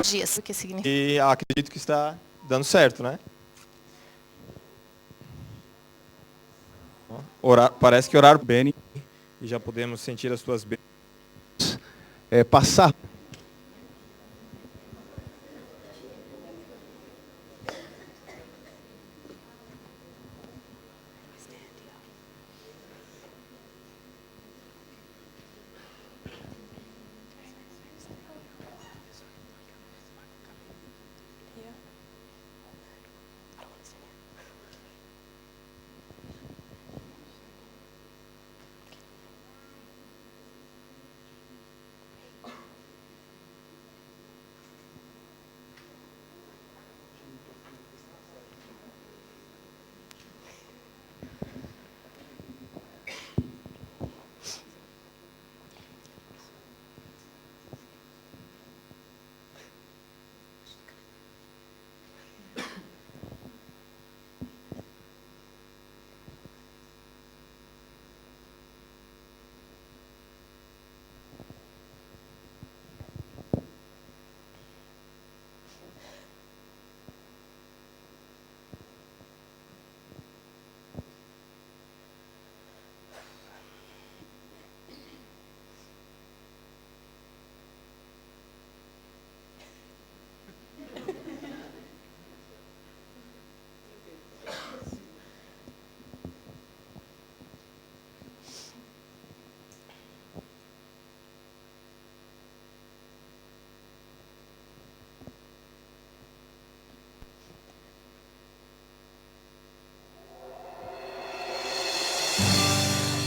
dias. O que significa? E acredito que está dando certo, né? Parece que oraram bem e já podemos sentir as suas bênçãos. Passar.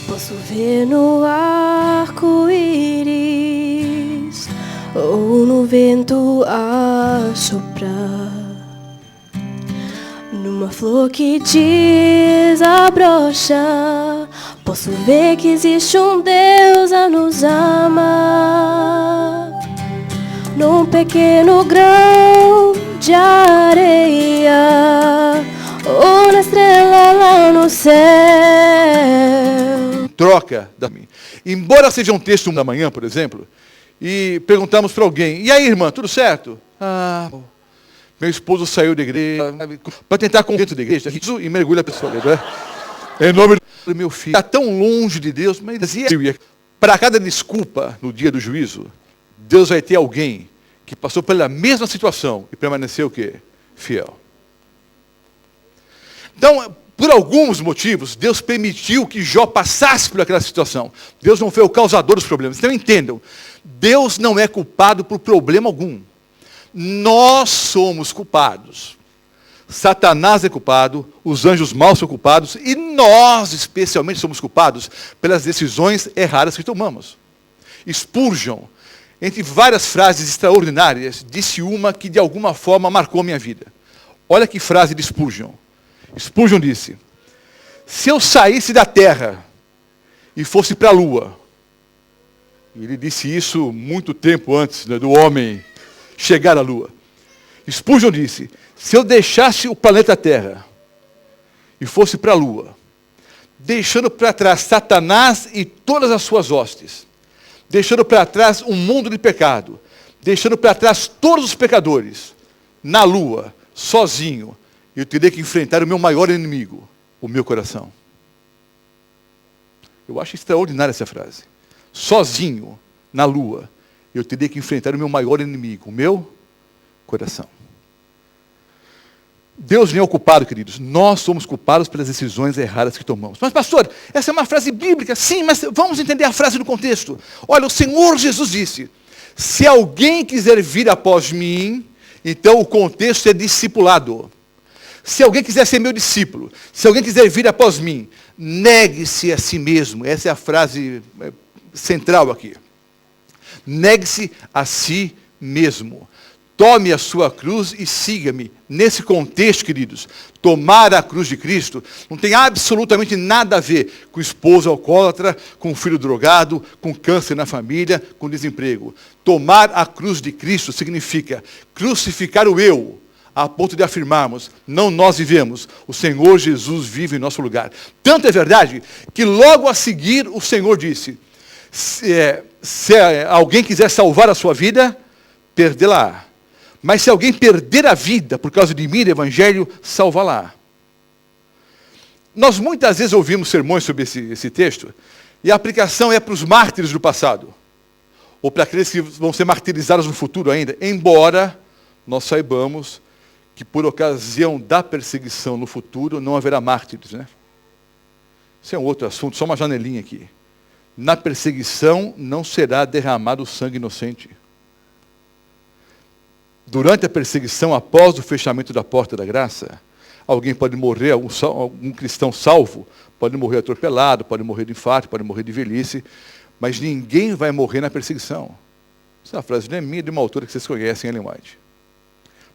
Posso ver no arco-íris ou no vento a soprar, numa flor que desabrocha. Posso ver que existe um Deus a nos amar, num pequeno grão de areia ou na estrela lá no céu. Troca da mim. Embora seja um texto da manhã, por exemplo, e perguntamos para alguém: e aí, irmã, tudo certo? Meu esposo saiu da igreja para tentar com dentro da igreja e mergulha a pessoa, né? Em nome do meu filho. Está tão longe de Deus, mas para cada desculpa no dia do juízo, Deus vai ter alguém que passou pela mesma situação e permaneceu o quê? Fiel. Então, por alguns motivos, Deus permitiu que Jó passasse por aquela situação. Deus não foi o causador dos problemas. Então entendam, Deus não é culpado por problema algum. Nós somos culpados. Satanás é culpado, os anjos maus são culpados, e nós especialmente somos culpados pelas decisões erradas que tomamos. Spurgeon, entre várias frases extraordinárias, disse uma que de alguma forma marcou minha vida. Olha que frase de Spurgeon. Spurgeon disse: se eu saísse da terra e fosse para a lua, e ele disse isso muito tempo antes, né, do homem chegar à lua. Spurgeon disse: se eu deixasse o planeta Terra e fosse para a lua, deixando para trás Satanás e todas as suas hostes, deixando para trás um mundo de pecado, deixando para trás todos os pecadores, na lua, sozinho, eu teria que enfrentar o meu maior inimigo, o meu coração. Eu acho extraordinária essa frase. Sozinho, na lua, eu teria que enfrentar o meu maior inimigo, o meu coração. Deus nem é o culpado, queridos. Nós somos culpados pelas decisões erradas que tomamos. Mas, pastor, essa é uma frase bíblica. Sim, mas vamos entender a frase no contexto. Olha, o Senhor Jesus disse: se alguém quiser vir após mim, então o contexto é discipulado. Se alguém quiser ser meu discípulo, se alguém quiser vir após mim, negue-se a si mesmo. Essa é a frase central aqui. Negue-se a si mesmo. Tome a sua cruz e siga-me. Nesse contexto, queridos, tomar a cruz de Cristo não tem absolutamente nada a ver com esposo alcoólatra, com filho drogado, com câncer na família, com desemprego. Tomar a cruz de Cristo significa crucificar o eu, a ponto de afirmarmos: não nós vivemos, o Senhor Jesus vive em nosso lugar. Tanto é verdade que logo a seguir o Senhor disse: se alguém quiser salvar a sua vida, perdê-la. Mas se alguém perder a vida por causa de mim, o evangelho salva-la. Nós muitas vezes ouvimos sermões sobre esse texto, e a aplicação é para os mártires do passado, ou para aqueles que vão ser martirizados no futuro ainda, embora nós saibamos que por ocasião da perseguição no futuro não haverá mártires, né? Isso é um outro assunto, só uma janelinha aqui. Na perseguição não será derramado sangue inocente. Durante a perseguição, após o fechamento da porta da graça, alguém pode morrer, algum cristão salvo, pode morrer atropelado, pode morrer de infarto, pode morrer de velhice, mas ninguém vai morrer na perseguição. Essa frase não é minha, é de uma autora que vocês conhecem, Ellen White.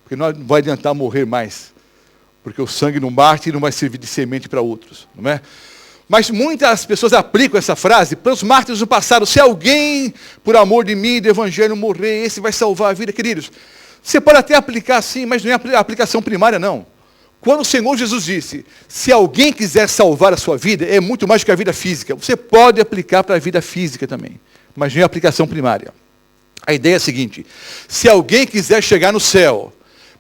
Porque não vai adiantar morrer mais, porque o sangue no mártir não vai servir de semente para outros, não é? Mas muitas pessoas aplicam essa frase para os mártires do passado. Se alguém, por amor de mim, do evangelho, morrer, esse vai salvar a vida. Queridos, você pode até aplicar sim, mas não é a aplicação primária, não. Quando o Senhor Jesus disse, se alguém quiser salvar a sua vida, é muito mais do que a vida física. Você pode aplicar para a vida física também, mas não é a aplicação primária. A ideia é a seguinte, se alguém quiser chegar no céu,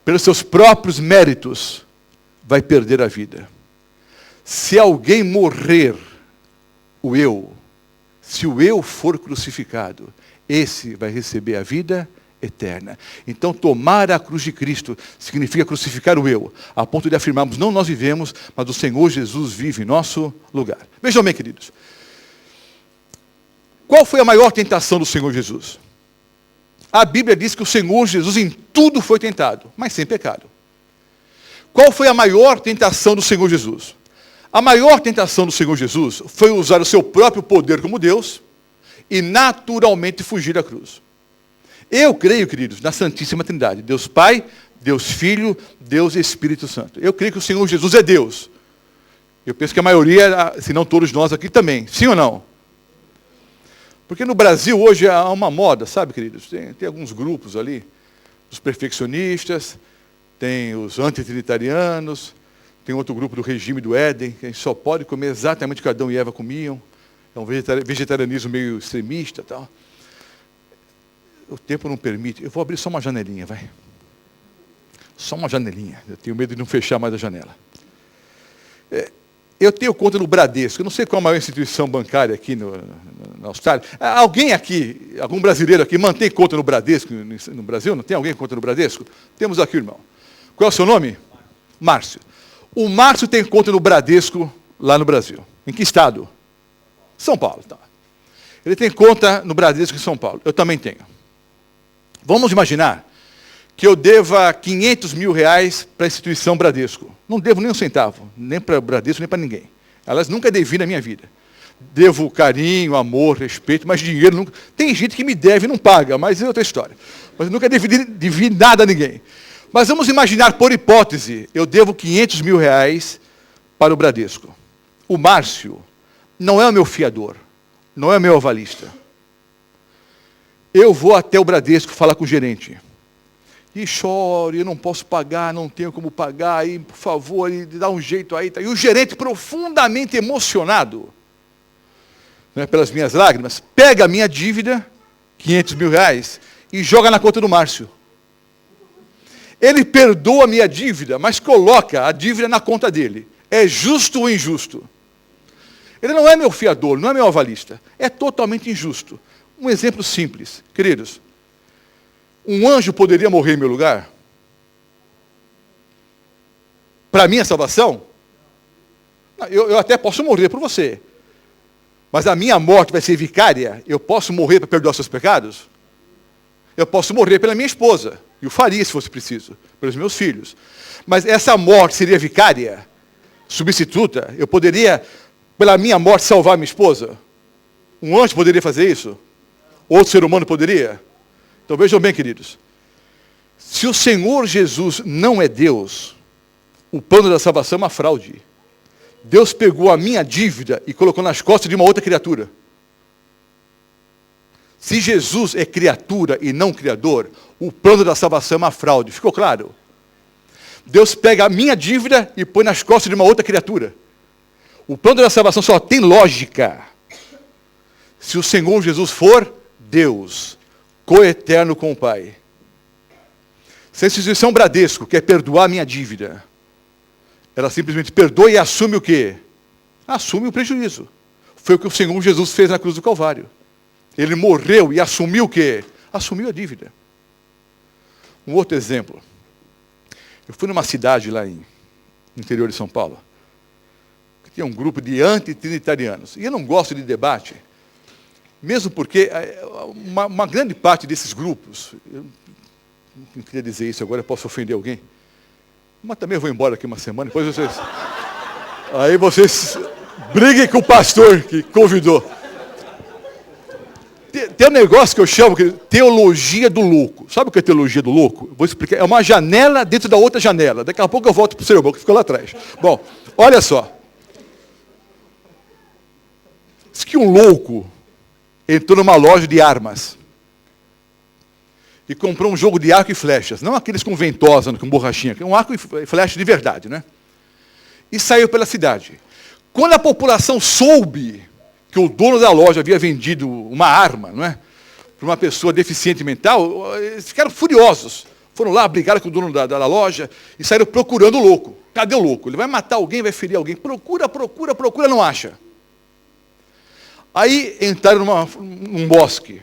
pelos seus próprios méritos, vai perder a vida. Se alguém morrer, se o eu for crucificado, esse vai receber a vida eterna. Então, tomar a cruz de Cristo significa crucificar o eu, a ponto de afirmarmos, não nós vivemos, mas o Senhor Jesus vive em nosso lugar. Vejam bem, queridos. Qual foi a maior tentação do Senhor Jesus? A Bíblia diz que o Senhor Jesus em tudo foi tentado, mas sem pecado. Qual foi a maior tentação do Senhor Jesus? A maior tentação do Senhor Jesus foi usar o seu próprio poder como Deus e naturalmente fugir da cruz. Eu creio, queridos, na Santíssima Trindade. Deus Pai, Deus Filho, Deus Espírito Santo. Eu creio que o Senhor Jesus é Deus. Eu penso que a maioria, se não todos nós aqui também. Sim ou não? Porque no Brasil hoje há uma moda, sabe, queridos? Tem alguns grupos ali, os perfeccionistas, tem os antitrinitarianos, tem outro grupo do regime do Éden, que a gente só pode comer exatamente o que Adão e Eva comiam. É um vegetarianismo meio extremista e tal. O tempo não permite. Eu vou abrir só uma janelinha, vai. Só uma janelinha. Eu tenho medo de não fechar mais a janela. Eu tenho conta no Bradesco. Eu não sei qual é a maior instituição bancária aqui na Austrália. Alguém aqui, algum brasileiro aqui, mantém conta no Bradesco no Brasil? Não tem alguém com conta no Bradesco? Temos aqui, irmão. Qual é o seu nome? Márcio. O Márcio tem conta no Bradesco lá no Brasil. Em que estado? São Paulo. Tá. Ele tem conta no Bradesco em São Paulo. Eu também tenho. Vamos imaginar que eu deva 500 mil reais para a instituição Bradesco. Não devo nem um centavo, nem para o Bradesco, nem para ninguém. Elas nunca devi na minha vida. Devo carinho, amor, respeito, mas dinheiro nunca... Tem gente que me deve e não paga, mas é outra história. Mas nunca devi nada a ninguém. Mas vamos imaginar, por hipótese, eu devo 500 mil reais para o Bradesco. O Márcio não é o meu fiador, não é o meu avalista. Eu vou até o Bradesco falar com o gerente. E choro, eu não posso pagar, não tenho como pagar, e por favor, e dá um jeito aí. E o gerente, profundamente emocionado, né, pelas minhas lágrimas, pega a minha dívida, 500 mil reais, e joga na conta do Márcio. Ele perdoa a minha dívida, mas coloca a dívida na conta dele. É justo ou injusto? Ele não é meu fiador, não é meu avalista. É totalmente injusto. Um exemplo simples. Queridos, um anjo poderia morrer em meu lugar? Para minha salvação? Eu até posso morrer por você. Mas a minha morte vai ser vicária? Eu posso morrer para perdoar seus pecados? Eu posso morrer pela minha esposa. E o faria se fosse preciso. Pelos meus filhos. Mas essa morte seria vicária? Substituta? Eu poderia, pela minha morte, salvar minha esposa? Um anjo poderia fazer isso? Outro ser humano poderia? Então vejam bem, queridos. Se o Senhor Jesus não é Deus, o plano da salvação é uma fraude. Deus pegou a minha dívida e colocou nas costas de uma outra criatura. Se Jesus é criatura e não criador, o plano da salvação é uma fraude. Ficou claro? Deus pega a minha dívida e põe nas costas de uma outra criatura. O plano da salvação só tem lógica se o Senhor Jesus for Deus, coeterno com o Pai. Se a instituição Bradesco quer perdoar a minha dívida, ela simplesmente perdoa e assume o quê? Assume o prejuízo. Foi o que o Senhor Jesus fez na cruz do Calvário. Ele morreu e assumiu o quê? Assumiu a dívida. Um outro exemplo. Eu fui numa cidade lá no interior de São Paulo, que tinha um grupo de antitrinitarianos. E eu não gosto de debate, mesmo porque uma grande parte desses grupos, eu não queria dizer isso agora, eu posso ofender alguém, mas também eu vou embora daqui uma semana, depois vocês briguem com o pastor que convidou. Tem um negócio que eu chamo de teologia do louco. Sabe o que é teologia do louco? Vou explicar. É uma janela dentro da outra janela. Daqui a pouco eu volto para o sermão, que ficou lá atrás. Bom, olha só. Diz que um louco entrou numa loja de armas e comprou um jogo de arco e flechas. Não aqueles com ventosa, com borrachinha. Um arco e flecha de verdade, né? E saiu pela cidade. Quando a população soube que o dono da loja havia vendido uma arma, não é, para uma pessoa deficiente mental, eles ficaram furiosos. Foram lá, brigaram com o dono da loja e saíram procurando o louco. Cadê o louco? Ele vai matar alguém, vai ferir alguém. Procura, não acha. Aí entraram num bosque,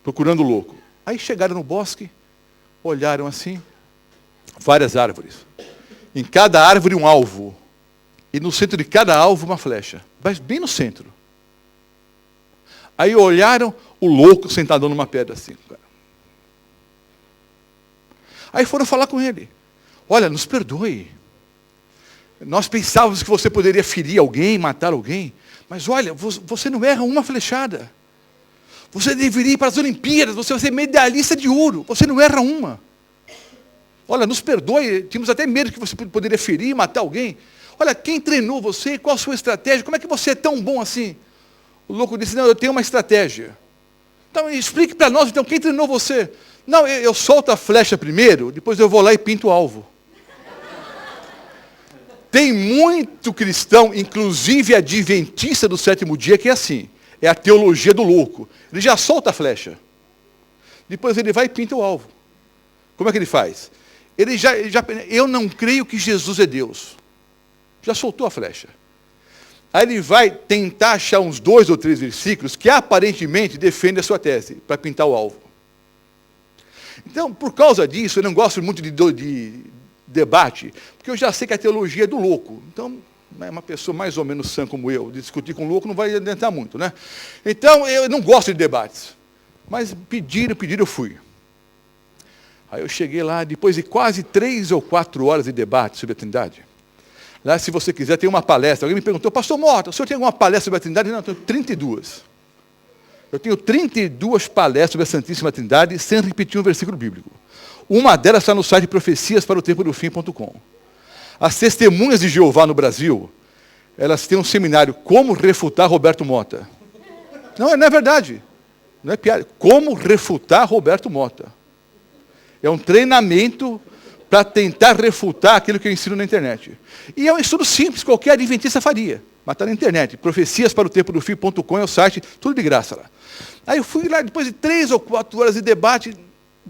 procurando o louco. Aí chegaram no bosque, olharam assim, várias árvores. Em cada árvore um alvo. E no centro de cada alvo uma flecha. Mas bem no centro. Aí olharam o louco sentado numa pedra assim. Aí foram falar com ele. Olha, nos perdoe. Nós pensávamos que você poderia ferir alguém, matar alguém. Mas olha, você não erra uma flechada. Você deveria ir para as Olimpíadas, você vai ser medalhista de ouro. Você não erra uma. Olha, nos perdoe, tínhamos até medo que você poderia ferir, matar alguém. Olha, quem treinou você? Qual a sua estratégia? Como é que você é tão bom assim? O louco disse, não, eu tenho uma estratégia. Então, explique para nós, então, quem treinou você? Não, eu solto a flecha primeiro, depois eu vou lá e pinto o alvo. Tem muito cristão, inclusive adventista do sétimo dia, que é assim. É a teologia do louco. Ele já solta a flecha. Depois ele vai e pinta o alvo. Como é que ele faz? Eu não creio que Jesus é Deus. Já soltou a flecha. Aí ele vai tentar achar uns 2 ou 3 versículos que aparentemente defendem a sua tese, para pintar o alvo. Então, por causa disso, eu não gosto muito de debate, porque eu já sei que a teologia é do louco. Então, uma pessoa mais ou menos sã como eu, discutir com o louco não vai adiantar muito, né? Então, eu não gosto de debates. Mas pediram, eu fui. Aí eu cheguei lá, depois de quase 3 ou 4 horas de debate sobre a Trindade. Lá, se você quiser, tem uma palestra. Alguém me perguntou, pastor Mota, o senhor tem alguma palestra sobre a Trindade? Não, eu tenho 32. Eu tenho 32 palestras sobre a Santíssima Trindade, sem repetir um versículo bíblico. Uma delas está no site profeciasparotempo-do-fim.com. As testemunhas de Jeová no Brasil, elas têm um seminário, Como Refutar Roberto Mota. Não é verdade. Não é piada. Como Refutar Roberto Mota. É um treinamento para tentar refutar aquilo que eu ensino na internet. E é um estudo simples, qualquer adventista faria. Mas está na internet. Profeciasparotempo-do-fim.com é o site, tudo de graça lá. Aí eu fui lá, depois de 3 ou 4 horas de debate,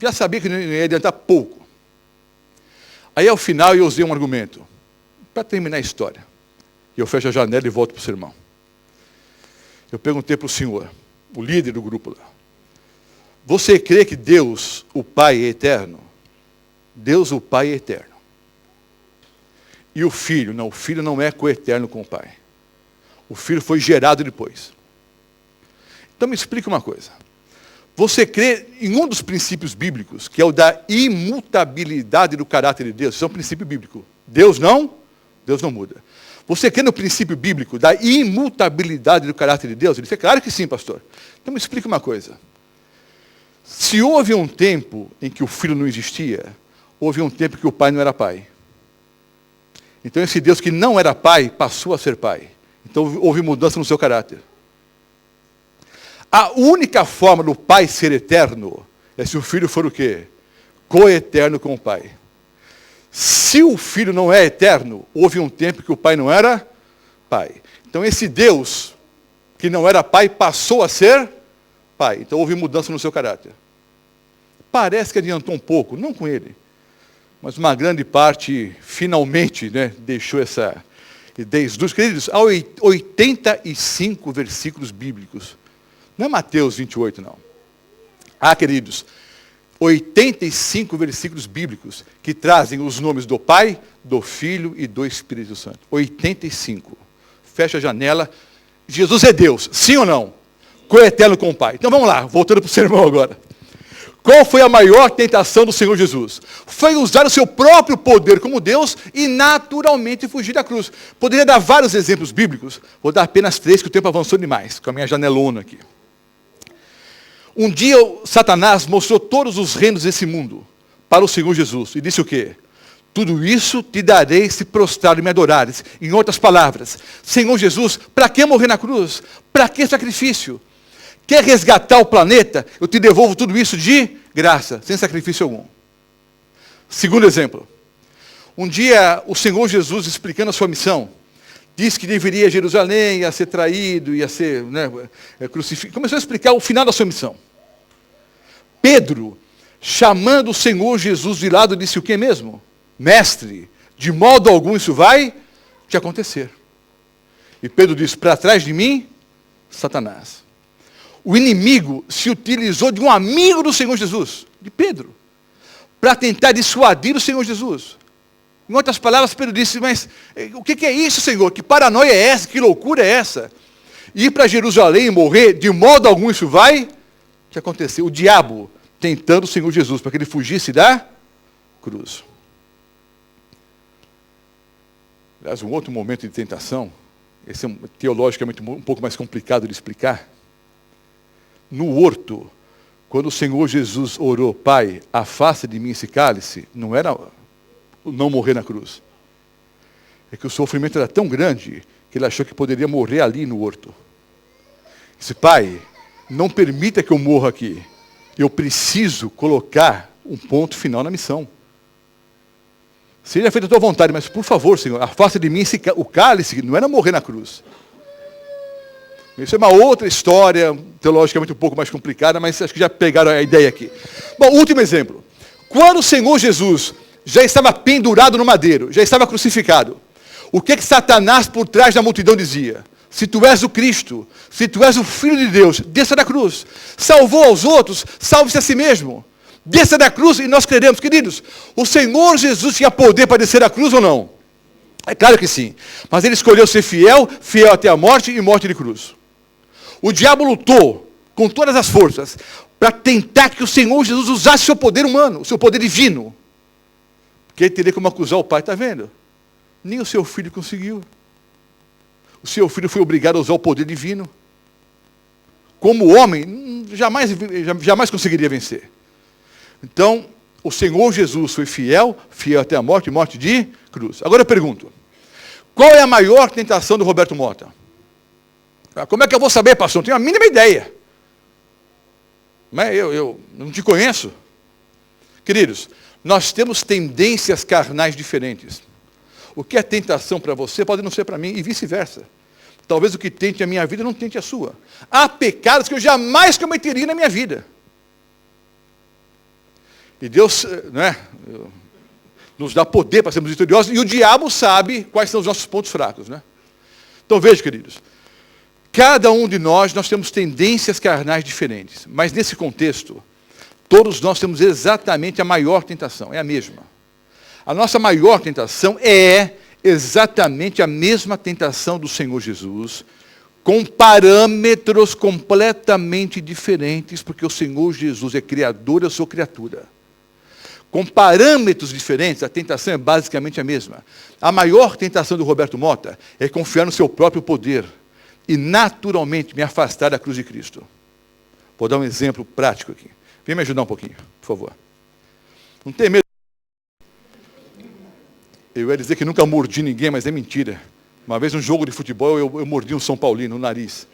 já sabia que não ia adiantar pouco. Aí, ao final, eu usei um argumento. Para terminar a história. Eu fecho a janela e volto para o sermão. Eu perguntei para o senhor, o líder do grupo lá. Você crê que Deus, o Pai, é eterno? Deus, o Pai, é eterno. E o Filho? Não, o Filho não é coeterno com o Pai. O Filho foi gerado depois. Então me explica uma coisa. Você crê em um dos princípios bíblicos, que é o da imutabilidade do caráter de Deus? Isso é um princípio bíblico. Deus não muda. Você crê no princípio bíblico da imutabilidade do caráter de Deus? Ele disse, claro que sim, pastor. Então me explica uma coisa. Se houve um tempo em que o Filho não existia, houve um tempo que o Pai não era Pai. Então esse Deus que não era Pai, passou a ser Pai. Então houve mudança no seu caráter. A única forma do Pai ser eterno é se o Filho for o quê? Coeterno com o Pai. Se o Filho não é eterno, houve um tempo que o Pai não era Pai. Então esse Deus, que não era Pai, passou a ser Pai. Então houve mudança no seu caráter. Parece que adiantou um pouco, não com ele, mas uma grande parte finalmente, né, deixou essa ideia dos queridos. Há 85 versículos bíblicos. Não é Mateus 28, não. Há, queridos, 85 versículos bíblicos que trazem os nomes do Pai, do Filho e do Espírito Santo. 85. Fecha a janela. Jesus é Deus, sim ou não? Coeterno com o Pai. Então vamos lá, voltando para o sermão agora. Qual foi a maior tentação do Senhor Jesus? Foi usar o seu próprio poder como Deus e naturalmente fugir da cruz. Poderia dar vários exemplos bíblicos, vou dar apenas 3, que o tempo avançou demais, com a minha janelona aqui. Um dia Satanás mostrou todos os reinos desse mundo para o Senhor Jesus e disse o quê? Tudo isso te darei se prostrar e me adorares. Em outras palavras, Senhor Jesus, para que morrer na cruz? Para que sacrifício? Quer resgatar o planeta? Eu te devolvo tudo isso de graça, sem sacrifício algum. Segundo exemplo. Um dia o Senhor Jesus, explicando a sua missão, disse que deveria ir a Jerusalém, ia ser traído, ia ser crucificado. Começou a explicar o final da sua missão. Pedro, chamando o Senhor Jesus de lado, disse o que mesmo? Mestre, de modo algum isso vai te acontecer. E Pedro disse, para trás de mim, Satanás. O inimigo se utilizou de um amigo do Senhor Jesus, de Pedro, para tentar dissuadir o Senhor Jesus. Em outras palavras, Pedro disse, mas o que é isso, Senhor? Que paranoia é essa? Que loucura é essa? Ir para Jerusalém e morrer, de modo algum isso vai te acontecer. O diabo tentando o Senhor Jesus, para que ele fugisse da cruz. Aliás, um outro momento de tentação, esse é teologicamente um pouco mais complicado de explicar. No horto, quando o Senhor Jesus orou, Pai, afasta de mim esse cálice, não era não morrer na cruz. É que o sofrimento era tão grande que ele achou que poderia morrer ali no horto. Disse, Pai, não permita que eu morra aqui. Eu preciso colocar um ponto final na missão. Seja feita a tua vontade, mas por favor, Senhor, afasta de mim o cálice, não era morrer na cruz. Isso é uma outra história, teologicamente um pouco mais complicada, mas acho que já pegaram a ideia aqui. Bom, último exemplo. Quando o Senhor Jesus já estava pendurado no madeiro, já estava crucificado, o que Satanás por trás da multidão dizia? Se tu és o Cristo, se tu és o Filho de Deus, desça da cruz. Salvou aos outros, salve-se a si mesmo. Desça da cruz e nós creremos. Queridos, o Senhor Jesus tinha poder para descer da cruz ou não? É claro que sim. Mas ele escolheu ser fiel, fiel até a morte e morte de cruz. O diabo lutou com todas as forças para tentar que o Senhor Jesus usasse o seu poder humano, o seu poder divino. Porque ele teria como acusar o pai, está vendo? Nem o seu filho conseguiu. O seu filho foi obrigado a usar o poder divino. Como homem, jamais conseguiria vencer. Então, o Senhor Jesus foi fiel, fiel até a morte, morte de cruz. Agora eu pergunto, qual é a maior tentação do Roberto Mota? Como é que eu vou saber, pastor? Não tenho a mínima ideia. Mas eu não te conheço. Queridos, nós temos tendências carnais diferentes. O que é tentação para você pode não ser para mim e vice-versa. Talvez o que tente a minha vida não tente a sua. Há pecados que eu jamais cometeria na minha vida. E Deus nos dá poder para sermos vitoriosos, e o diabo sabe quais são os nossos pontos fracos. Então veja, queridos, cada um de nós temos tendências carnais diferentes, mas nesse contexto, todos nós temos exatamente a maior tentação, é a mesma. A nossa maior tentação é exatamente a mesma tentação do Senhor Jesus, com parâmetros completamente diferentes, porque o Senhor Jesus é criador, eu sou criatura. Com parâmetros diferentes, a tentação é basicamente a mesma. A maior tentação do Roberto Mota é confiar no seu próprio poder e naturalmente me afastar da cruz de Cristo. Vou dar um exemplo prático aqui. Vem me ajudar um pouquinho, por favor. Não tem medo. Eu ia dizer que nunca mordi ninguém, mas é mentira. Uma vez, num jogo de futebol, eu mordi um São Paulino no nariz.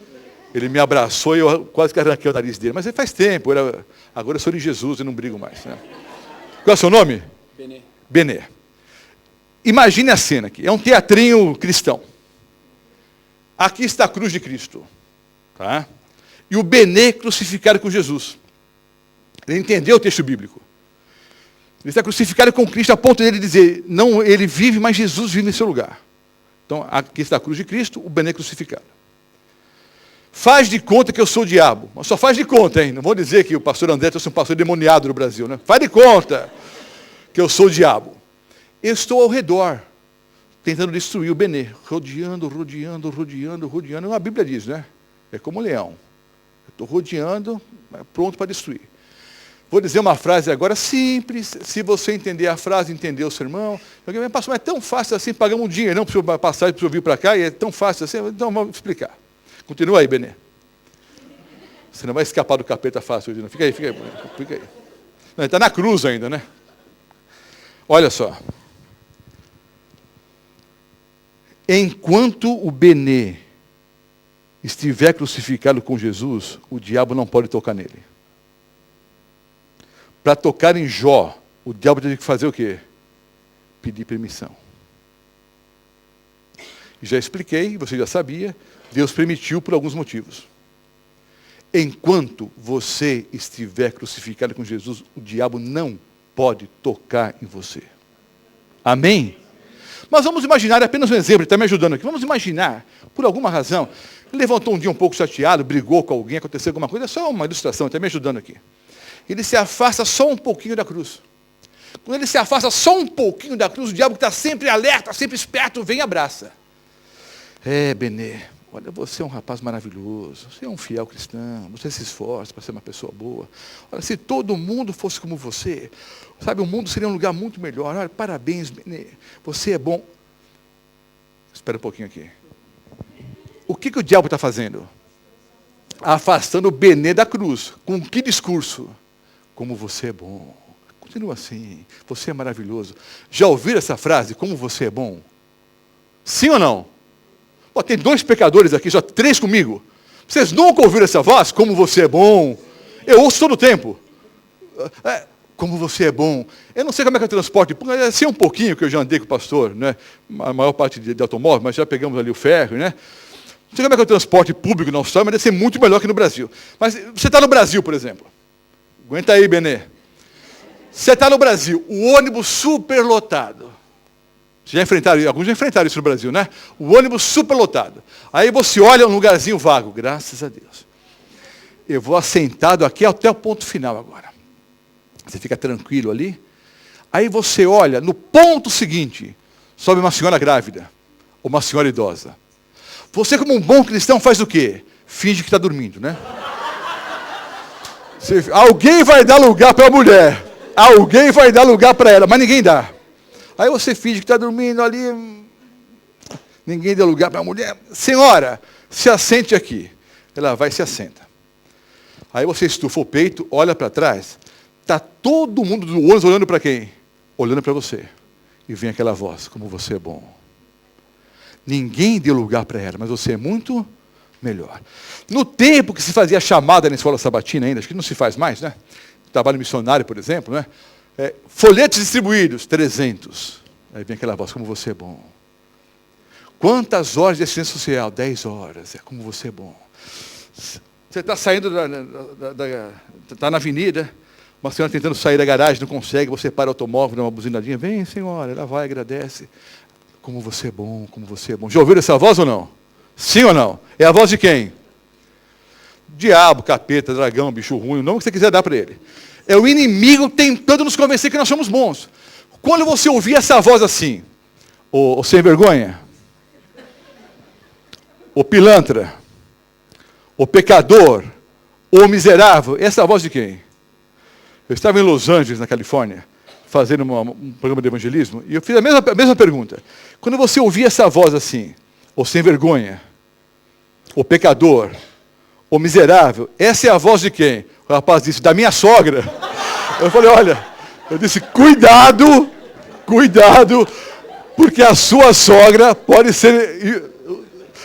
Ele me abraçou e eu quase que arranquei o nariz dele. Mas faz tempo. Agora eu sou de Jesus e não brigo mais. Qual é o seu nome? Benê. Benê. Imagine a cena aqui. É um teatrinho cristão. Aqui está a cruz de Cristo. Tá? E o Benê crucificado com Jesus. Ele entendeu o texto bíblico. Ele está crucificado com Cristo a ponto de ele dizer, não ele vive, mas Jesus vive em seu lugar. Então, aqui está a cruz de Cristo, o Bené crucificado. Faz de conta que eu sou o diabo. Mas só faz de conta, hein? Não vou dizer que o pastor André trouxe um pastor demoniado no Brasil, né? Faz de conta que eu sou o diabo. Eu estou ao redor, tentando destruir o Bené. Rodeando. A Bíblia diz, né? É como um leão. Eu estou rodeando, pronto para destruir. Vou dizer uma frase agora simples, se você entender a frase, entender o sermão. Alguém vai passar, mas é tão fácil assim, pagamos um dinheirão para o passar para o vir para cá, e é tão fácil assim, então vamos explicar. Continua aí, Bené. Você não vai escapar do capeta fácil hoje, não. Fica aí. Não, ele está na cruz ainda, né? Olha só. Enquanto o Bené estiver crucificado com Jesus, o diabo não pode tocar nele. Para tocar em Jó, o diabo tem que fazer o quê? Pedir permissão. Já expliquei, você já sabia, Deus permitiu por alguns motivos. Enquanto você estiver crucificado com Jesus, o diabo não pode tocar em você. Amém? Mas vamos imaginar, é apenas um exemplo, ele está me ajudando aqui. Vamos imaginar, por alguma razão, ele levantou um dia um pouco chateado, brigou com alguém, aconteceu alguma coisa, é só uma ilustração, ele está me ajudando aqui. Ele se afasta só um pouquinho da cruz. Quando ele se afasta só um pouquinho da cruz, o diabo que está sempre alerta, sempre esperto, vem e abraça. Bené, olha, você é um rapaz maravilhoso, você é um fiel cristão, você se esforça para ser uma pessoa boa. Olha, se todo mundo fosse como você, sabe, o mundo seria um lugar muito melhor. Olha, parabéns, Bené, você é bom. Espera um pouquinho aqui. O que o diabo está fazendo? Afastando o Bené da cruz. Com que discurso? Como você é bom. Continua assim, você é maravilhoso. Já ouviram essa frase, como você é bom? Sim ou não? Pô, tem 2 pecadores aqui, já 3 comigo. Vocês nunca ouviram essa voz? Como você é bom. Eu ouço todo o tempo. Como você é bom. Eu não sei como é que é o transporte. Sei um pouquinho que eu já andei com o pastor, né? A maior parte de automóvel, mas já pegamos ali o ferro, né? Não sei como é que é o transporte público na Austrália, mas deve ser muito melhor que no Brasil. Mas você está no Brasil, por exemplo. Aguenta aí, Bené. Você está no Brasil, o ônibus superlotado. Alguns já enfrentaram isso no Brasil, né? O ônibus superlotado. Aí você olha um lugarzinho vago, graças a Deus. Eu vou assentado aqui até o ponto final agora. Você fica tranquilo ali. Aí você olha, no ponto seguinte, sobe uma senhora grávida, ou uma senhora idosa. Você, como um bom cristão, faz o quê? Finge que está dormindo, né? Alguém vai dar lugar para a mulher. Alguém vai dar lugar para ela, mas ninguém dá. Aí você finge que está dormindo ali. Ninguém deu lugar para a mulher. Senhora, se assente aqui. Ela vai e se assenta. Aí você estufa o peito, olha para trás. Está todo mundo do ônibus olhando para quem? Olhando para você. E vem aquela voz, como você é bom. Ninguém deu lugar para ela, mas você é muito melhor. No tempo que se fazia chamada na escola sabatina ainda, acho que não se faz mais, né? Trabalho missionário, por exemplo, né? Folhetos distribuídos, 300. Aí vem aquela voz, como você é bom. Quantas horas de assistência social? 10 horas. Como você é bom. Você está saindo, está na avenida, uma senhora tentando sair da garagem, não consegue, você para o automóvel, dá uma buzinadinha, vem senhora, ela vai, agradece. Como você é bom, como você é bom. Já ouviram essa voz ou não? Sim ou não? É a voz de quem? Diabo, capeta, dragão, bicho ruim, o nome que você quiser dar para ele. É o inimigo tentando nos convencer que nós somos bons. Quando você ouvir essa voz assim, o sem vergonha, o pilantra, o pecador, o miserável, essa voz de quem? Eu estava em Los Angeles, na Califórnia, fazendo um programa de evangelismo, e eu fiz a mesma pergunta. Quando você ouvir essa voz assim, o sem vergonha, o pecador, o miserável, essa é a voz de quem? O rapaz disse, da minha sogra. Eu falei, olha, eu disse, cuidado, porque a sua sogra pode ser,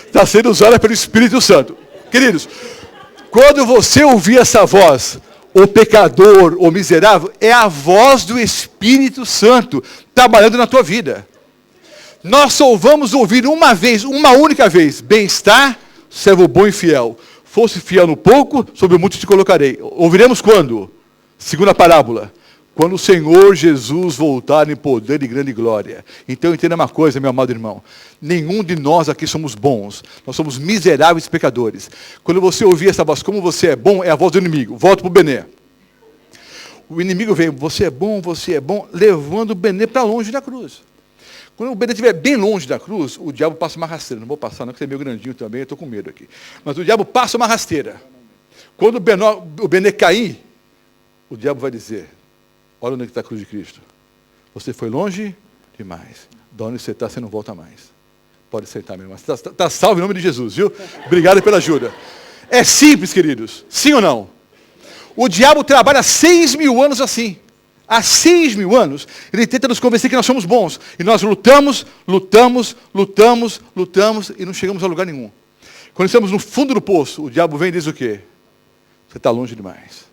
está sendo usada pelo Espírito Santo. Queridos, quando você ouvir essa voz, o pecador, o miserável, é a voz do Espírito Santo trabalhando na tua vida. Nós só vamos ouvir uma única vez, bem-estar, servo bom e fiel. Fosse fiel no pouco, sobre o muito te colocarei. Ouviremos quando? Segunda parábola. Quando o Senhor Jesus voltar em poder e grande glória. Então entenda uma coisa, meu amado irmão. Nenhum de nós aqui somos bons. Nós somos miseráveis pecadores. Quando você ouvir essa voz, como você é bom, é a voz do inimigo. Volta para o Benê. O inimigo vem, você é bom, levando o Benê para longe da cruz. Quando o Benê estiver bem longe da cruz, o diabo passa uma rasteira. Não vou passar não, porque você é meio grandinho também, eu estou com medo aqui. Mas o diabo passa uma rasteira. Quando o Benê cair, o diabo vai dizer, olha onde está a cruz de Cristo. Você foi longe demais. De onde você está, você não volta mais. Pode sentar, meu irmão. Está salvo em nome de Jesus, viu? Obrigado pela ajuda. É simples, queridos. Sim ou não? O diabo trabalha 6.000 anos assim. Há 6.000 anos, ele tenta nos convencer que nós somos bons. E nós lutamos e não chegamos a lugar nenhum. Quando estamos no fundo do poço, o diabo vem e diz o quê? Você está longe demais.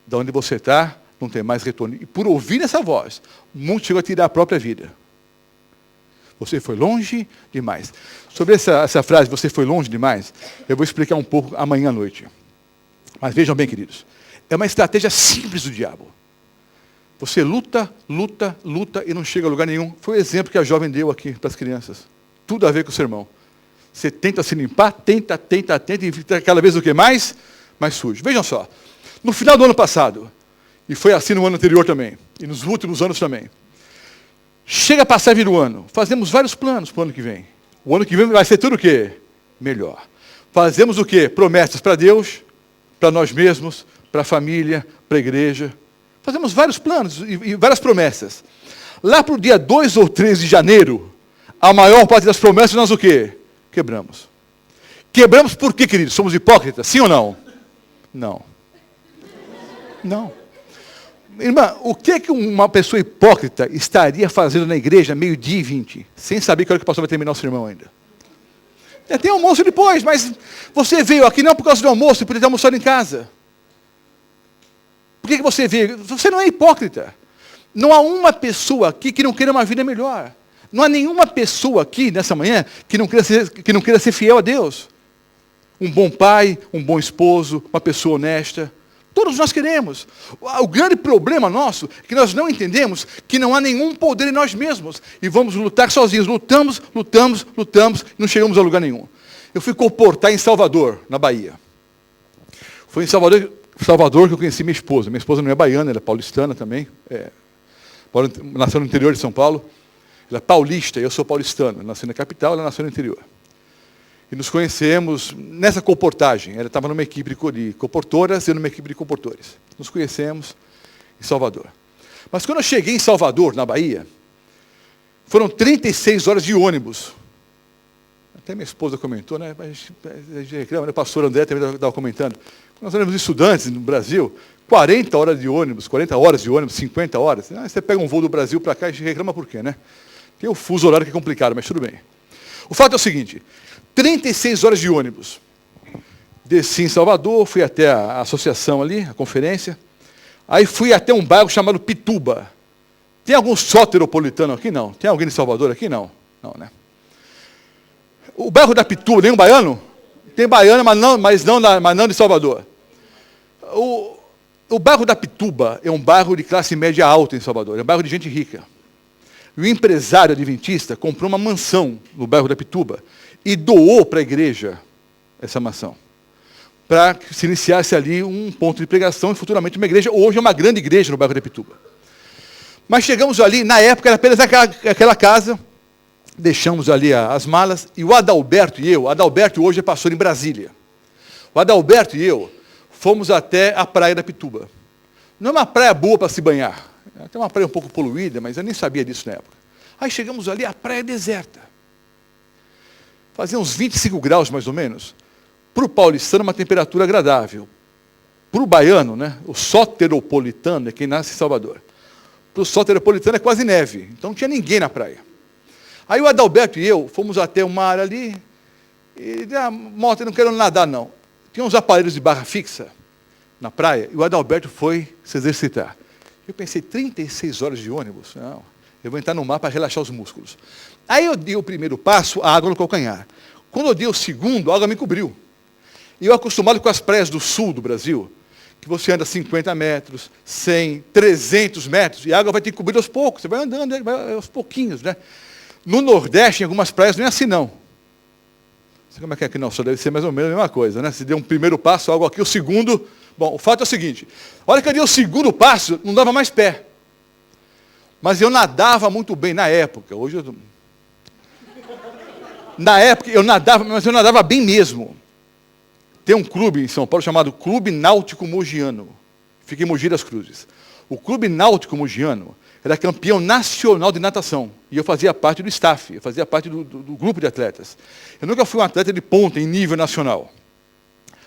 De onde você está, não tem mais retorno. E por ouvir essa voz, muitos chegam a tirar a própria vida. Você foi longe demais. Sobre essa frase, você foi longe demais, eu vou explicar um pouco amanhã à noite. Mas vejam bem, queridos. É uma estratégia simples do diabo. Você luta e não chega a lugar nenhum. Foi o exemplo que a jovem deu aqui para as crianças. Tudo a ver com o sermão. Você tenta se limpar, tenta, e fica cada vez o que mais sujo. Vejam só. No final do ano passado, e foi assim no ano anterior também, e nos últimos anos também, chega a passar vir o ano, fazemos vários planos para o ano que vem. O ano que vem vai ser tudo o quê? Melhor. Fazemos o quê? Promessas para Deus, para nós mesmos, para a família, para a igreja. Fazemos vários planos e várias promessas. Lá para o dia 2 ou 3 de janeiro, a maior parte das promessas nós o quê? Quebramos. Quebramos por quê, queridos? Somos hipócritas? Sim ou não? Não. Irmã, o que uma pessoa hipócrita estaria fazendo na igreja 12:20, sem saber que hora que o pastor vai terminar o sermão ainda? Tem almoço depois, mas você veio aqui não por causa do almoço, você podia ter almoçado em casa. Por que você veio? Você não é hipócrita. Não há uma pessoa aqui que não queira uma vida melhor. Não há nenhuma pessoa aqui, nessa manhã, que não queira ser fiel a Deus. Um bom pai, um bom esposo, uma pessoa honesta. Todos nós queremos. O grande problema nosso é que nós não entendemos que não há nenhum poder em nós mesmos. E vamos lutar sozinhos. Lutamos, e não chegamos a lugar nenhum. Eu fui comportar em Salvador, na Bahia. Foi em Salvador que eu conheci minha esposa. Minha esposa não é baiana, ela é paulistana também. Nasceu no interior de São Paulo. Ela é paulista e eu sou paulistano. Nasci na capital, ela nasceu no interior. E nos conhecemos nessa comportagem. Ela estava numa equipe de comportoras e eu numa equipe de comportores. Nos conhecemos em Salvador. Mas quando eu cheguei em Salvador, na Bahia, foram 36 horas de ônibus. Até minha esposa comentou, né? A gente reclama, né? O pastor André também estava comentando. Nós éramos estudantes no Brasil, 40 horas de ônibus, 50 horas. Você pega um voo do Brasil para cá e a gente reclama por quê, né? Tem o fuso horário que é complicado, mas tudo bem. O fato é o seguinte, 36 horas de ônibus. Desci em Salvador, fui até a associação ali, a conferência. Aí fui até um bairro chamado Pituba. Tem algum soteropolitano aqui? Não. Tem alguém de Salvador aqui? Não. Não, né? O bairro da Pituba, nenhum baiano? Tem baiano, mas não de Salvador. O bairro da Pituba é um bairro de classe média alta em Salvador. É um bairro de gente rica. E o empresário adventista comprou uma mansão no bairro da Pituba e doou para a igreja essa mansão. Para que se iniciasse ali um ponto de pregação e futuramente uma igreja. Hoje é uma grande igreja no bairro da Pituba. Mas chegamos ali, na época era apenas aquela casa, deixamos ali as malas, e o Adalberto e eu, Adalberto hoje é pastor em Brasília. O Adalberto e eu fomos até a praia da Pituba. Não é uma praia boa para se banhar. É até uma praia um pouco poluída, mas eu nem sabia disso na época. Aí chegamos ali, a praia deserta. Fazia uns 25 graus, mais ou menos. Para o paulistano, uma temperatura agradável. Para o baiano, né, o soteropolitano é quem nasce em Salvador. Para o soteropolitano é quase neve. Então não tinha ninguém na praia. Aí o Adalberto e eu fomos até o mar ali. E moto, eu não quero nadar, não. Tinha uns aparelhos de barra fixa na praia. E o Adalberto foi se exercitar. Eu pensei, 36 horas de ônibus? Não, eu vou entrar no mar para relaxar os músculos. Aí eu dei o primeiro passo, a água no calcanhar. Quando eu dei o segundo, a água me cobriu. E eu acostumado com as praias do sul do Brasil, que você anda 50 metros, 100, 300 metros, e a água vai ter que cobrir aos poucos, você vai andando, vai aos pouquinhos, né? No Nordeste, em algumas praias, não é assim, não. Você como é que é aqui? Não, só deve ser mais ou menos a mesma coisa, né? Se deu um primeiro passo, algo aqui, o segundo... Bom, o fato é o seguinte, a hora que eu dei o segundo passo, não dava mais pé. Mas eu nadava muito bem na época, hoje eu... Na época eu nadava, mas eu nadava bem mesmo. Tem um clube em São Paulo chamado Clube Náutico Mogiano. Fica em Mogi das Cruzes. O Clube Náutico Mogiano era campeão nacional de natação. E eu fazia parte do staff, eu fazia parte do grupo de atletas. Eu nunca fui um atleta de ponta em nível nacional.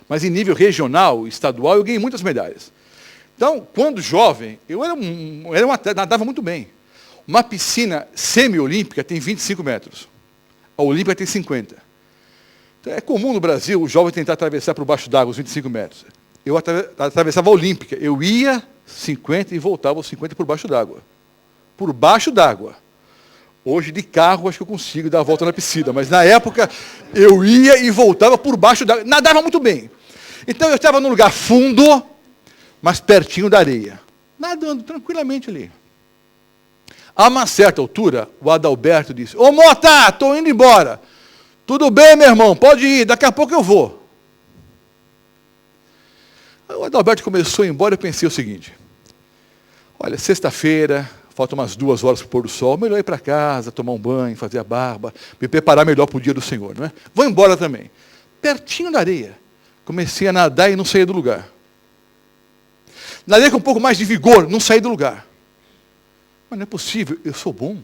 Mas em nível regional, estadual, eu ganhei muitas medalhas. Então, quando jovem, eu era um atleta, nadava muito bem. Uma piscina semi-olímpica tem 25 metros. A olímpica tem 50. Então, é comum no Brasil o jovem tentar atravessar por baixo d'água os 25 metros. Eu atravessava a olímpica. Eu ia 50 e voltava os 50 por baixo d'água. Por baixo d'água. Hoje, de carro, acho que eu consigo dar a volta na piscina. Mas, na época, eu ia e voltava por baixo d'água. Nadava muito bem. Então, eu estava num lugar fundo, mas pertinho da areia. Nadando tranquilamente ali. A uma certa altura, o Adalberto disse, ô Mota, estou indo embora. Tudo bem, meu irmão, pode ir, daqui a pouco eu vou. O Adalberto começou a ir embora e eu pensei o seguinte, olha, sexta-feira, faltam umas 2 horas para o pôr do sol, melhor ir para casa, tomar um banho, fazer a barba, me preparar melhor para o dia do Senhor, não é? Vou embora também. Pertinho da areia, comecei a nadar e não saía do lugar. Nadei com um pouco mais de vigor, não saí do lugar. Mas não é possível, eu sou bom.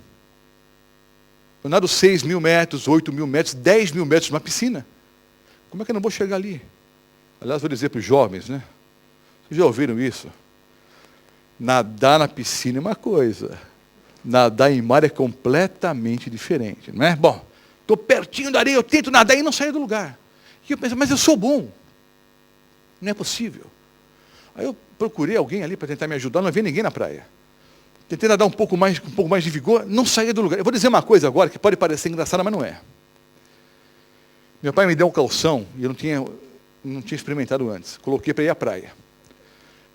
Eu nado 6.000 metros, 8.000 metros, 10.000 metros numa piscina. Como é que eu não vou chegar ali? Aliás, vou dizer para os jovens, né? Vocês já ouviram isso? Nadar na piscina é uma coisa. Nadar em mar é completamente diferente, não é? Bom, estou pertinho da areia, eu tento nadar e não saio do lugar. E eu penso, mas eu sou bom. Não é possível. Aí eu procurei alguém ali para tentar me ajudar, não havia ninguém na praia. Tentei nadar com um pouco mais de vigor, não saía do lugar. Eu vou dizer uma coisa agora que pode parecer engraçada, mas não é. Meu pai me deu um calção, e eu não tinha experimentado antes. Coloquei para ir à praia.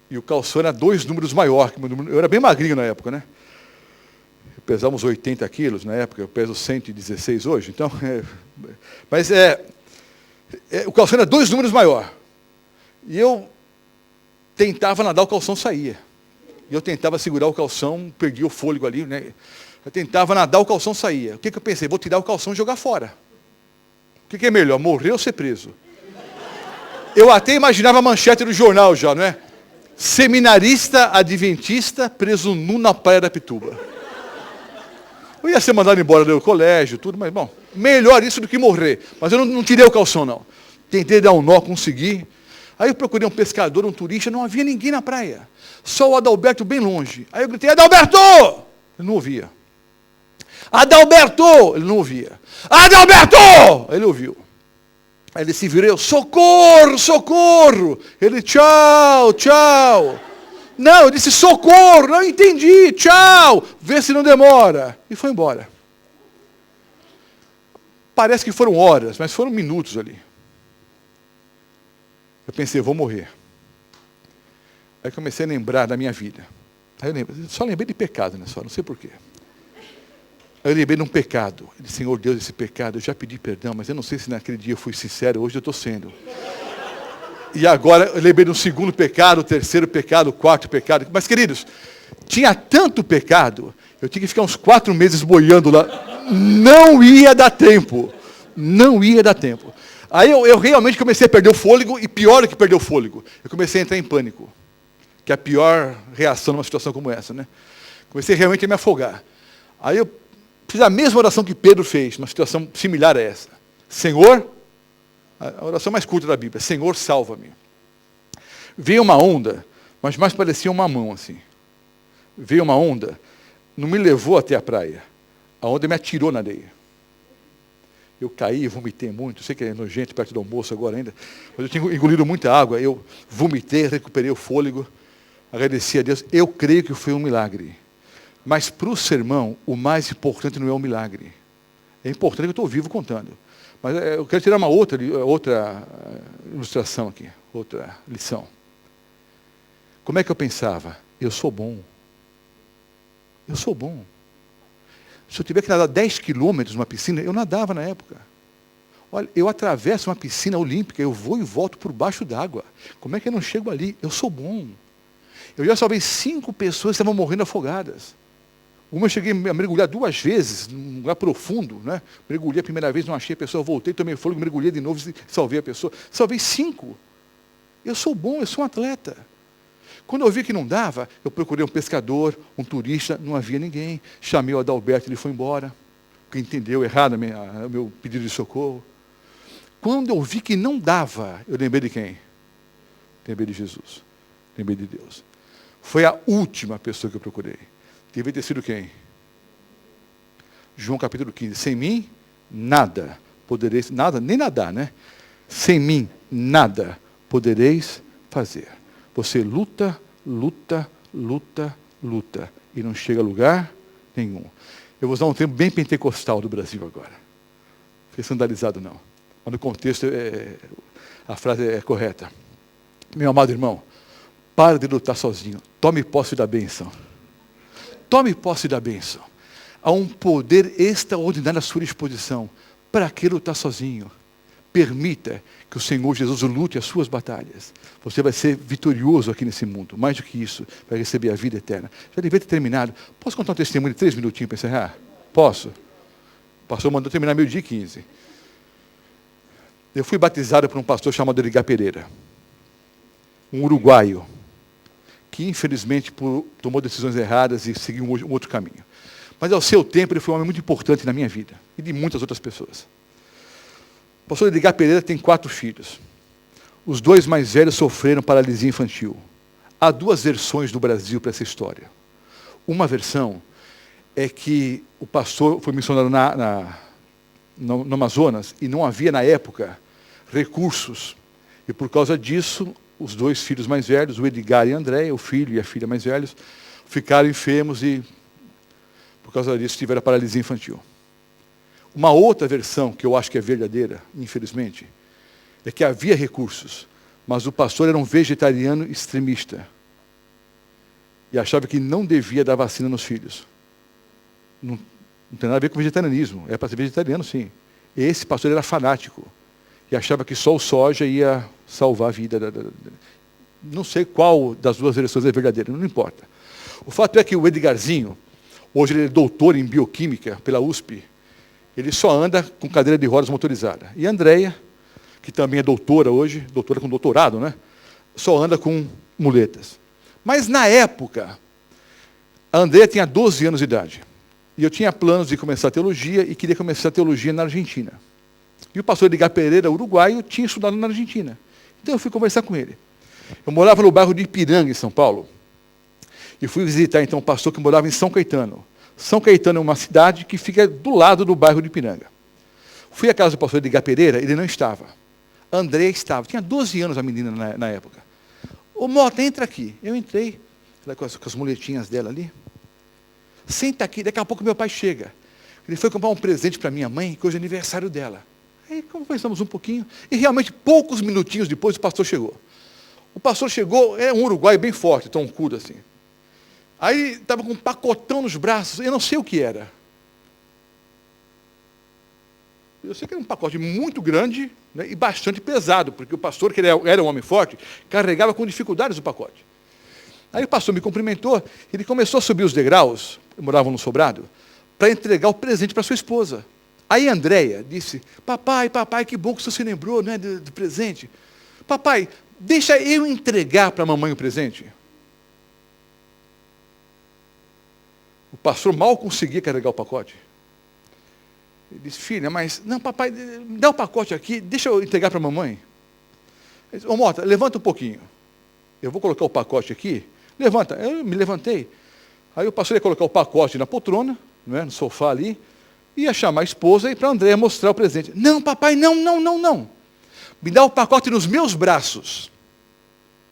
E o calção era 2 números maior que o meu número. Eu era bem magrinho na época, né? Eu pesava uns 80 quilos na época, eu peso 116 hoje. Então, o calção era 2 números maior. E eu tentava nadar, o calção saía. E eu tentava segurar o calção, perdi o fôlego ali, né? Eu tentava nadar, o calção saía. O que eu pensei? Vou tirar o calção e jogar fora. O que é melhor, morrer ou ser preso? Eu até imaginava a manchete do jornal já, não é? Seminarista adventista preso nu na praia da Pituba. Eu ia ser mandado embora do colégio, tudo, mas, bom, melhor isso do que morrer. Mas eu não tirei o calção, não. Tentei dar um nó, consegui. Aí eu procurei um pescador, um turista, não havia ninguém na praia. Só o Adalberto bem longe. Aí eu gritei, Adalberto! Ele não ouvia. Adalberto! Ele não ouvia. Adalberto! Ele ouviu. Aí ele se virou, socorro, socorro! Ele, tchau, tchau. Não, eu disse, socorro, não entendi, tchau. Vê se não demora. E foi embora. Parece que foram horas, mas foram minutos ali. Eu pensei, vou morrer. Aí comecei a lembrar da minha vida. Aí eu só lembrei de pecado, né? Só, não sei porquê. Aí eu lembrei de um pecado. Eu disse, Senhor Deus, esse pecado, eu já pedi perdão, mas eu não sei se naquele dia eu fui sincero, hoje eu estou sendo. E agora eu lembrei de um segundo pecado, o terceiro pecado, o quarto pecado. Mas, queridos, tinha tanto pecado, eu tinha que ficar uns 4 meses boiando lá. Não ia dar tempo. Não ia dar tempo. Aí eu realmente comecei a perder o fôlego, e pior do que perder o fôlego, eu comecei a entrar em pânico. Que é a pior reação numa situação como essa, né? Comecei realmente a me afogar. Aí eu fiz a mesma oração que Pedro fez, numa situação similar a essa. Senhor, a oração mais curta da Bíblia, Senhor, salva-me. Veio uma onda, mas mais parecia uma mão assim. Veio uma onda, não me levou até a praia. A onda me atirou na areia. Eu caí, vomitei muito, sei que é nojento perto do almoço agora ainda, mas eu tinha engolido muita água, eu vomitei, recuperei o fôlego, agradeci a Deus. Eu creio que foi um milagre. Mas para o sermão, o mais importante não é o milagre. É importante que eu estou vivo contando. Mas eu quero tirar uma outra ilustração aqui, outra lição. Como é que eu pensava? Eu sou bom. Eu sou bom. Se eu tiver que nadar 10 quilômetros numa piscina, eu nadava na época. Olha, eu atravesso uma piscina olímpica, eu vou e volto por baixo d'água. Como é que eu não chego ali? Eu sou bom. Eu já salvei 5 pessoas que estavam morrendo afogadas. Uma eu cheguei a mergulhar 2 vezes, num lugar profundo, né? Mergulhei a primeira vez, não achei a pessoa, voltei, tomei fôlego, mergulhei de novo e salvei a pessoa. Salvei 5. Eu sou bom, eu sou um atleta. Quando eu vi que não dava, eu procurei um pescador, um turista, não havia ninguém. Chamei o Adalberto, ele foi embora, porque entendeu errado o meu pedido de socorro. Quando eu vi que não dava, eu lembrei de quem? Lembrei de Jesus. Lembrei de Deus. Foi a última pessoa que eu procurei. Devia ter sido quem? João capítulo 15. Sem mim, nada podereis, nada, nem nadar, né? Sem mim, nada podereis fazer. Você luta, luta, luta, luta, e não chega a lugar nenhum. Eu vou usar um termo bem pentecostal do Brasil agora. Não foi sandalizado, não. Mas no contexto, a frase é correta. Meu amado irmão, para de lutar sozinho. Tome posse da bênção. Tome posse da bênção. Há um poder extraordinário à sua disposição. Para que lutar sozinho? Permita que o Senhor Jesus lute as suas batalhas. Você vai ser vitorioso aqui nesse mundo. Mais do que isso, vai receber a vida eterna. Já devia ter terminado. Posso contar um testemunho de 3 minutinhos para encerrar? Posso? O pastor mandou terminar 12:15. Eu fui batizado por um pastor chamado Edgar Pereira. Um uruguaio. Que infelizmente tomou decisões erradas e seguiu um outro caminho. Mas ao seu tempo ele foi um homem muito importante na minha vida. E de muitas outras pessoas. O pastor Edgar Pereira tem 4 filhos. Os 2 mais velhos sofreram paralisia infantil. Há 2 versões do Brasil para essa história. Uma versão é que o pastor foi missionário no Amazonas e não havia, na época, recursos. E por causa disso, os 2 filhos mais velhos, o Edgar e a Andréia, o filho e a filha mais velhos, ficaram enfermos e, por causa disso, tiveram a paralisia infantil. Uma outra versão, que eu acho que é verdadeira, infelizmente, é que havia recursos, mas o pastor era um vegetariano extremista. E achava que não devia dar vacina nos filhos. Não tem nada a ver com vegetarianismo, é para ser vegetariano, sim. Esse pastor era fanático. E achava que só o soja ia salvar a vida. Não sei qual das 2 versões é verdadeira, não importa. O fato é que o Edgarzinho, hoje ele é doutor em bioquímica pela USP, ele só anda com cadeira de rodas motorizada. E a Andréia, que também é doutora hoje, doutora com doutorado, né? Só anda com muletas. Mas na época, a Andréia tinha 12 anos de idade. E eu tinha planos de começar teologia e queria começar teologia na Argentina. E o pastor Edgar Pereira, uruguaio, tinha estudado na Argentina. Então eu fui conversar com ele. Eu morava no bairro de Ipiranga, em São Paulo. E fui visitar então o pastor que morava em São Caetano. São Caetano é uma cidade que fica do lado do bairro de Ipiranga. Fui à casa do pastor Edgar Pereira, ele não estava. A Andréia estava. Tinha 12 anos a menina na época. Ô Mota, entra aqui. Eu entrei, ela com as muletinhas dela ali. Senta aqui, daqui a pouco meu pai chega. Ele foi comprar um presente para minha mãe, que hoje é aniversário dela. Aí conversamos um pouquinho, e realmente, poucos minutinhos depois, o pastor chegou. O pastor chegou, é um uruguaio bem forte, troncudo assim. Aí estava com um pacotão nos braços, eu não sei o que era. Eu sei que era um pacote muito grande, né, e bastante pesado, porque o pastor, que ele era um homem forte, carregava com dificuldades o pacote. Aí o pastor me cumprimentou, ele começou a subir os degraus, eu morava no sobrado, para entregar o presente para sua esposa. Aí a Andréia disse, papai, que bom que você se lembrou, né, do presente. Papai, deixa eu entregar para a mamãe o presente. O pastor mal conseguia carregar o pacote. Ele disse, filha, mas, não, papai, dá o pacote aqui, deixa eu entregar para a mamãe. Ele disse, ô Mota, levanta um pouquinho. Eu vou colocar o pacote aqui. Levanta. Eu me levantei. Aí o pastor ia colocar o pacote na poltrona, né, no sofá ali, ia chamar a esposa e para a Andréia mostrar o presente. Não, papai, não. Me dá o pacote nos meus braços.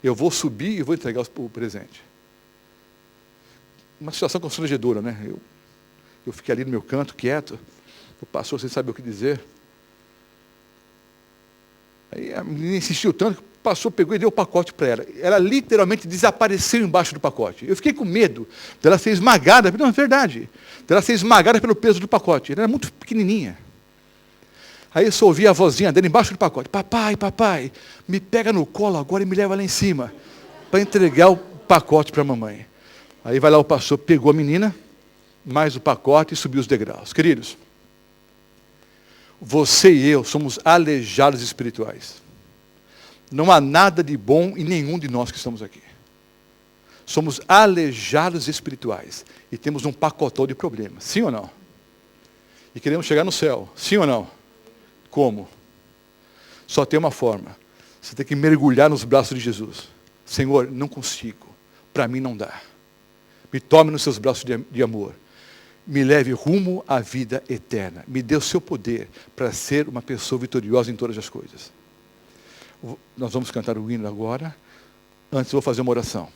Eu vou subir e vou entregar o presente. Uma situação constrangedora, né? Eu fiquei ali no meu canto, quieto. O pastor sem saber o que dizer. Aí a menina insistiu tanto, pastor pegou e deu o pacote para ela. Ela literalmente desapareceu embaixo do pacote. Eu fiquei com medo dela ser esmagada, não, é verdade, dela ser esmagada pelo peso do pacote. Ela era muito pequenininha. Aí eu só ouvi a vozinha dela embaixo do pacote. Papai, papai, me pega no colo agora e me leva lá em cima para entregar o pacote para a mamãe. Aí vai lá o pastor, pegou a menina, mais o pacote e subiu os degraus. Queridos, você e eu somos aleijados espirituais. Não há nada de bom em nenhum de nós que estamos aqui. Somos aleijados espirituais e temos um pacotão de problemas, sim ou não? E queremos chegar no céu, sim ou não? Como? Só tem uma forma. Você tem que mergulhar nos braços de Jesus. Senhor, não consigo. Para mim não dá. Me tome nos seus braços de amor. Me leve rumo à vida eterna. Me dê o seu poder para ser uma pessoa vitoriosa em todas as coisas. Nós vamos cantar o hino agora. Antes eu vou fazer uma oração.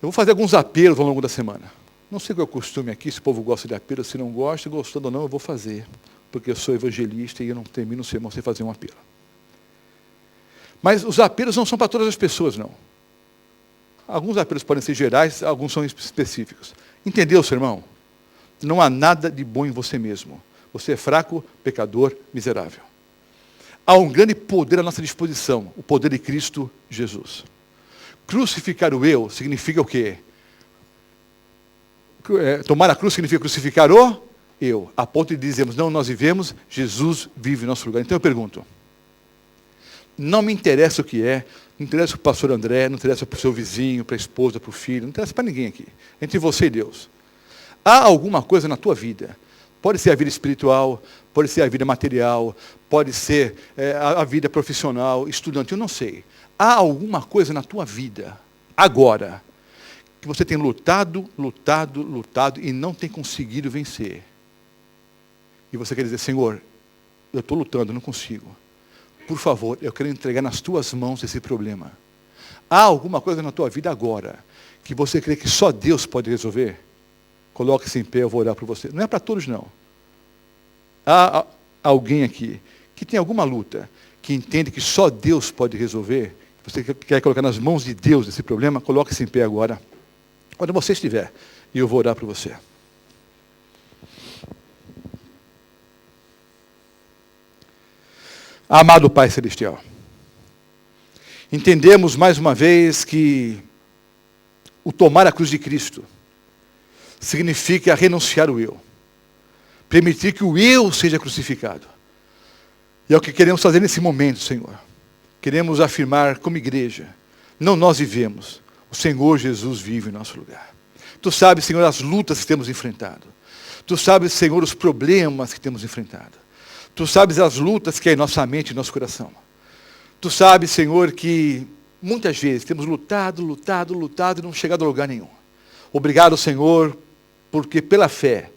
Eu vou fazer alguns apelos ao longo da semana. Não sei qual é o costume aqui, se o povo gosta de apelo, se não gosta, gostando ou não, eu vou fazer. Porque eu sou evangelista e eu não termino o sermão sem fazer um apelo. Mas os apelos não são para todas as pessoas, não. Alguns apelos podem ser gerais, alguns são específicos. Entendeu, seu irmão? Não há nada de bom em você mesmo. Você é fraco, pecador, miserável. Há um grande poder à nossa disposição, o poder de Cristo Jesus. Crucificar o eu significa o quê? Tomar a cruz significa crucificar o eu. A ponto de dizermos, não, nós vivemos, Jesus vive em nosso lugar. Então eu pergunto, não me interessa o que é, não interessa para o pastor André, não interessa para o seu vizinho, para a esposa, para o filho, não interessa para ninguém aqui. Entre você e Deus. Há alguma coisa na tua vida, pode ser a vida espiritual, pode ser a vida material, pode ser a vida profissional, estudantil, não sei. Há alguma coisa na tua vida, agora, que você tem lutado e não tem conseguido vencer. E você quer dizer, Senhor, eu estou lutando, não consigo. Por favor, eu quero entregar nas tuas mãos esse problema. Há alguma coisa na tua vida agora que você crê que só Deus pode resolver? Coloque-se em pé, eu vou orar por você. Não é para todos, não. Há alguém aqui que tem alguma luta, que entende que só Deus pode resolver? Você quer colocar nas mãos de Deus esse problema? Coloque-se em pé agora. Quando você estiver, e eu vou orar por você. Amado Pai Celestial, entendemos mais uma vez que o tomar a cruz de Cristo significa renunciar o eu. Permitir que o eu seja crucificado. E é o que queremos fazer nesse momento, Senhor. Queremos afirmar como igreja, não nós vivemos, o Senhor Jesus vive em nosso lugar. Tu sabes, Senhor, as lutas que temos enfrentado. Tu sabes, Senhor, os problemas que temos enfrentado. Tu sabes as lutas que há em nossa mente e nosso coração. Tu sabes, Senhor, que muitas vezes temos lutado e não chegado a lugar nenhum. Obrigado, Senhor, porque pela fé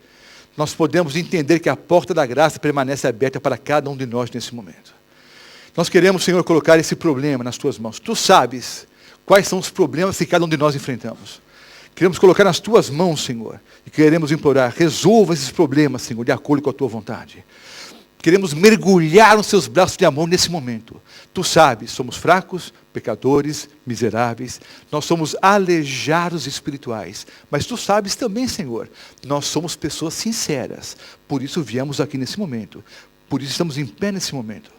nós podemos entender que a porta da graça permanece aberta para cada um de nós nesse momento. Nós queremos, Senhor, colocar esse problema nas tuas mãos. Tu sabes quais são os problemas que cada um de nós enfrentamos. Queremos colocar nas tuas mãos, Senhor, e queremos implorar, resolva esses problemas, Senhor, de acordo com a tua vontade. Queremos mergulhar nos seus braços de amor nesse momento. Tu sabes, somos fracos, pecadores, miseráveis. Nós somos aleijados espirituais. Mas tu sabes também, Senhor, nós somos pessoas sinceras. Por isso viemos aqui nesse momento. Por isso estamos em pé nesse momento.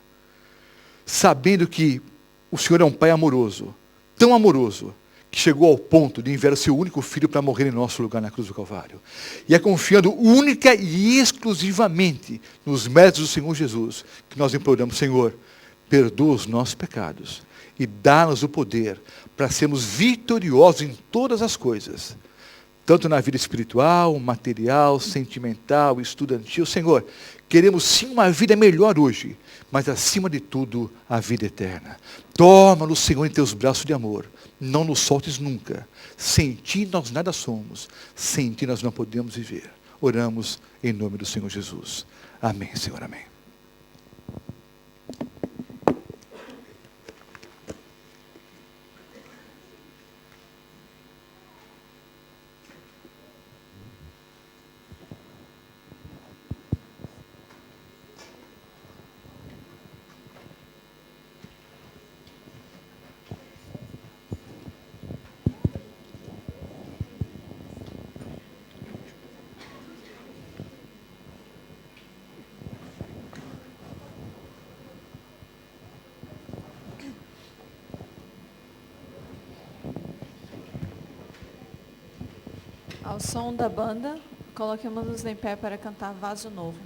Sabendo que o Senhor é um Pai amoroso. Tão amoroso, que chegou ao ponto de enviar o seu único filho para morrer em nosso lugar na cruz do Calvário. E é confiando única e exclusivamente nos méritos do Senhor Jesus, que nós imploramos, Senhor, perdoa os nossos pecados e dá-nos o poder para sermos vitoriosos em todas as coisas, tanto na vida espiritual, material, sentimental, estudantil. Senhor, queremos sim uma vida melhor hoje, mas acima de tudo, a vida eterna. Toma-nos, Senhor, em teus braços de amor. Não nos soltes nunca. Sem ti nós nada somos. Sem ti nós não podemos viver. Oramos em nome do Senhor Jesus. Amém, Senhor, amém. Ao som da banda, coloquemos-nos em pé para cantar Vaso Novo.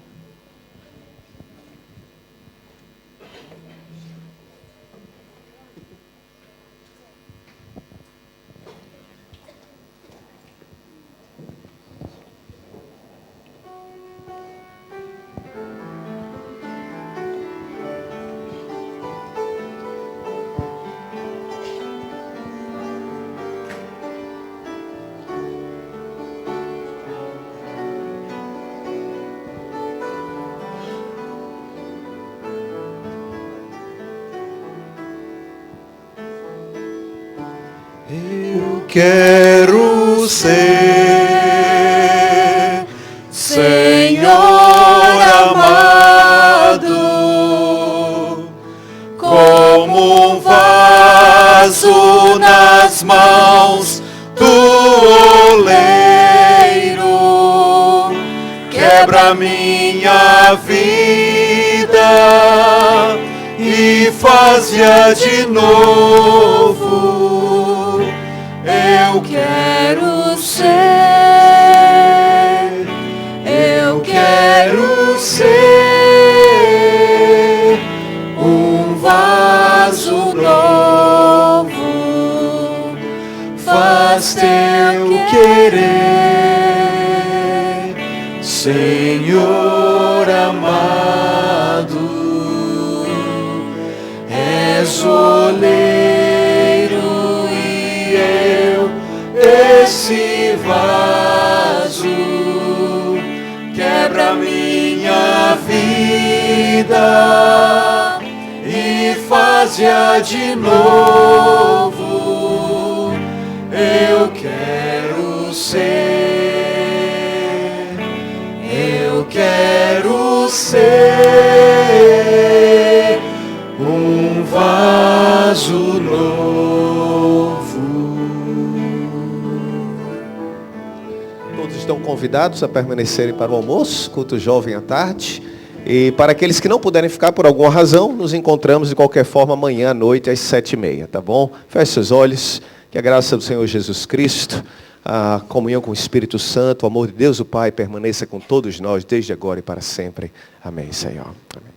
Eu quero ser, Senhor amado, como um vaso nas mãos do oleiro. Quebra minha vida e faz-a de novo. Eu quero ser, um vaso novo. Faz teu querer, Senhor amado. És oleiro e eu esse vaso. Quebra minha vida e faz-a de novo. Eu quero ser um vaso novo. Todos estão convidados a permanecerem para o almoço, culto jovem à tarde. E para aqueles que não puderem ficar por alguma razão, nos encontramos de qualquer forma amanhã à noite às 7h30, tá bom? Feche seus olhos, que a graça do Senhor Jesus Cristo, a comunhão com o Espírito Santo, o amor de Deus o Pai permaneça com todos nós desde agora e para sempre. Amém, Senhor. Amém.